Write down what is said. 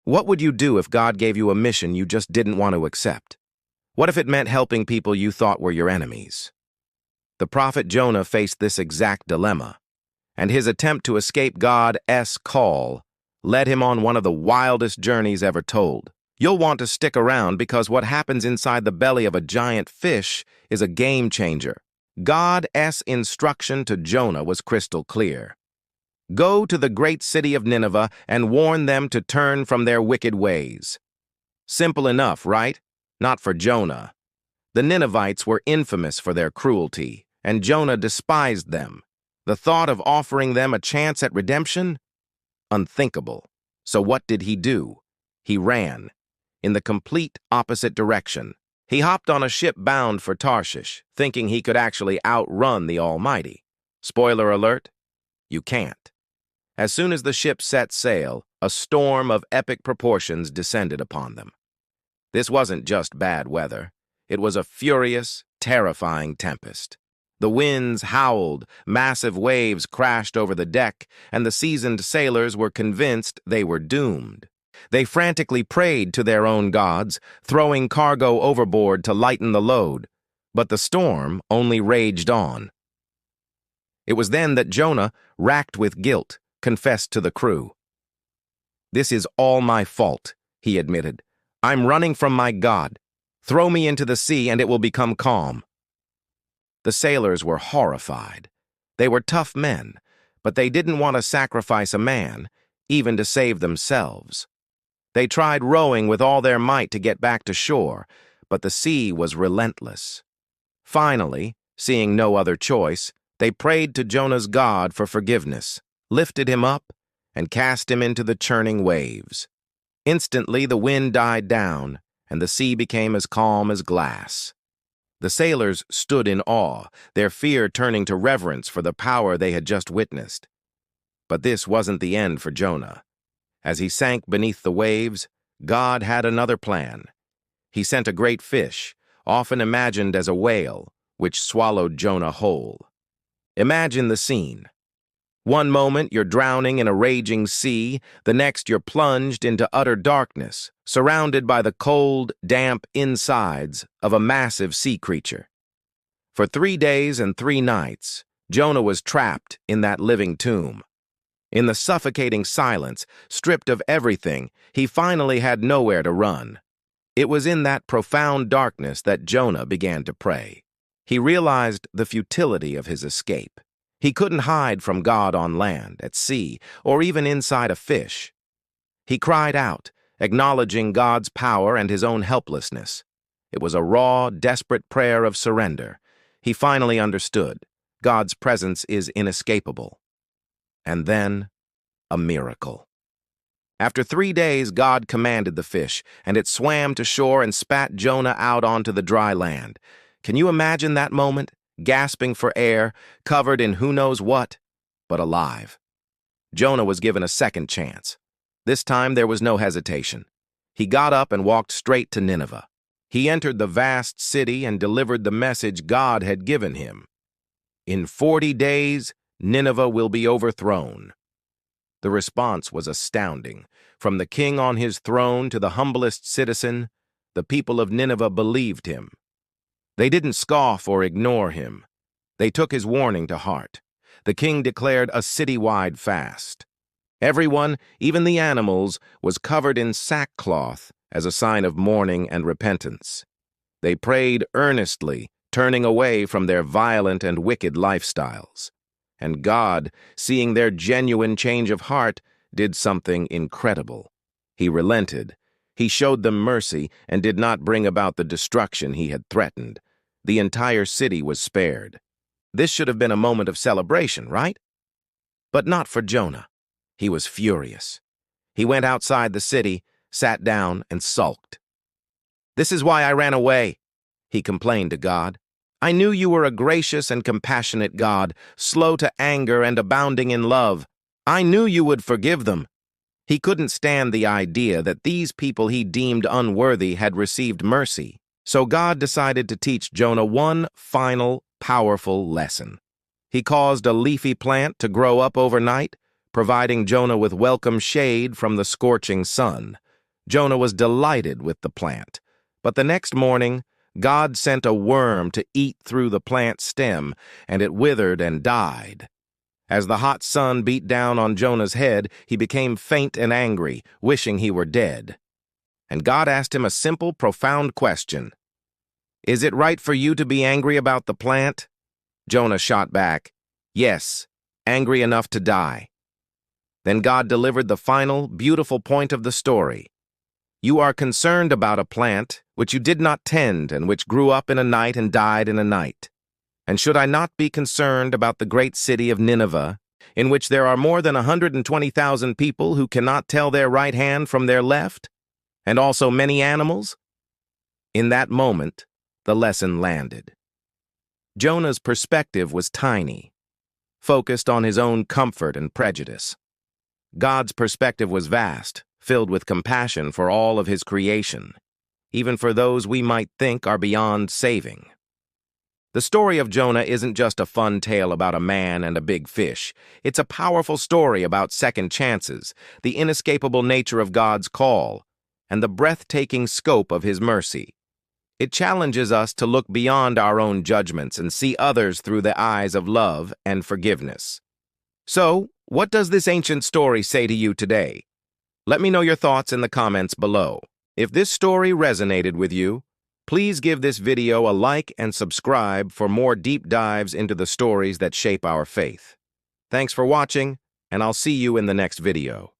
What would you do if God gave you a mission you just didn't want to accept? What if it meant helping people you thought were your enemies? The prophet Jonah faced this exact dilemma, and his attempt to escape God's call led him on one of the wildest journeys ever told. You'll want to stick around because what happens inside the belly of a giant fish is a game changer. God's instruction to Jonah was crystal clear. Go to the great city of Nineveh and warn them to turn from their wicked ways. Simple enough, right? Not for Jonah. The Ninevites were infamous for their cruelty, and Jonah despised them. The thought of offering them a chance at redemption? Unthinkable. So what did he do? He ran, in the complete opposite direction. He hopped on a ship bound for Tarshish, thinking he could actually outrun the Almighty. Spoiler alert, you can't. As soon as the ship set sail, a storm of epic proportions descended upon them. This wasn't just bad weather. It was a furious, terrifying tempest. The winds howled, massive waves crashed over the deck, and the seasoned sailors were convinced they were doomed. They frantically prayed to their own gods, throwing cargo overboard to lighten the load, but the storm only raged on. It was then that Jonah, racked with guilt, confessed to the crew. "This is all my fault," he admitted. "I'm running from my God. Throw me into the sea and it will become calm." The sailors were horrified. They were tough men, but they didn't want to sacrifice a man, even to save themselves. They tried rowing with all their might to get back to shore, but the sea was relentless. Finally, seeing no other choice, they prayed to Jonah's God for forgiveness, lifted him up, and cast him into the churning waves. Instantly, the wind died down, and the sea became as calm as glass. The sailors stood in awe, their fear turning to reverence for the power they had just witnessed. But this wasn't the end for Jonah. As he sank beneath the waves, God had another plan. He sent a great fish, often imagined as a whale, which swallowed Jonah whole. Imagine the scene. One moment you're drowning in a raging sea, the next you're plunged into utter darkness, surrounded by the cold, damp insides of a massive sea creature. For 3 days and 3 nights, Jonah was trapped in that living tomb. In the suffocating silence, stripped of everything, he finally had nowhere to run. It was in that profound darkness that Jonah began to pray. He realized the futility of his escape. He couldn't hide from God on land, at sea, or even inside a fish. He cried out, acknowledging God's power and his own helplessness. It was a raw, desperate prayer of surrender. He finally understood. God's presence is inescapable. And then, a miracle. After 3 days, God commanded the fish, and it swam to shore and spat Jonah out onto the dry land. Can you imagine that moment? Gasping for air, covered in who knows what, but alive. Jonah was given a second chance. This time there was no hesitation. He got up and walked straight to Nineveh. He entered the vast city and delivered the message God had given him. In 40 days, Nineveh will be overthrown. The response was astounding. From the king on his throne to the humblest citizen, the people of Nineveh believed him. They didn't scoff or ignore him. They took his warning to heart. The king declared a citywide fast. Everyone, even the animals, was covered in sackcloth as a sign of mourning and repentance. They prayed earnestly, turning away from their violent and wicked lifestyles. And God, seeing their genuine change of heart, did something incredible. He relented. He showed them mercy and did not bring about the destruction he had threatened. The entire city was spared. This should have been a moment of celebration, right? But not for Jonah. He was furious. He went outside the city, sat down, and sulked. "This is why I ran away," he complained to God. "I knew you were a gracious and compassionate God, slow to anger and abounding in love. I knew you would forgive them." He couldn't stand the idea that these people he deemed unworthy had received mercy. So God decided to teach Jonah one final, powerful lesson. He caused a leafy plant to grow up overnight, providing Jonah with welcome shade from the scorching sun. Jonah was delighted with the plant. But the next morning, God sent a worm to eat through the plant's stem, and it withered and died. As the hot sun beat down on Jonah's head, he became faint and angry, wishing he were dead. And God asked him a simple, profound question. "Is it right for you to be angry about the plant?" Jonah shot back, "Yes, angry enough to die." Then God delivered the final, beautiful point of the story. "You are concerned about a plant which you did not tend and which grew up in a night and died in a night. And should I not be concerned about the great city of Nineveh, in which there are more than 120,000 people who cannot tell their right hand from their left, and also many animals?" In that moment, the lesson landed. Jonah's perspective was tiny, focused on his own comfort and prejudice. God's perspective was vast, filled with compassion for all of his creation, even for those we might think are beyond saving. The story of Jonah isn't just a fun tale about a man and a big fish. It's a powerful story about second chances, the inescapable nature of God's call, and the breathtaking scope of his mercy. It challenges us to look beyond our own judgments and see others through the eyes of love and forgiveness. So, what does this ancient story say to you today? Let me know your thoughts in the comments below. If this story resonated with you, please give this video a like and subscribe for more deep dives into the stories that shape our faith. Thanks for watching, and I'll see you in the next video.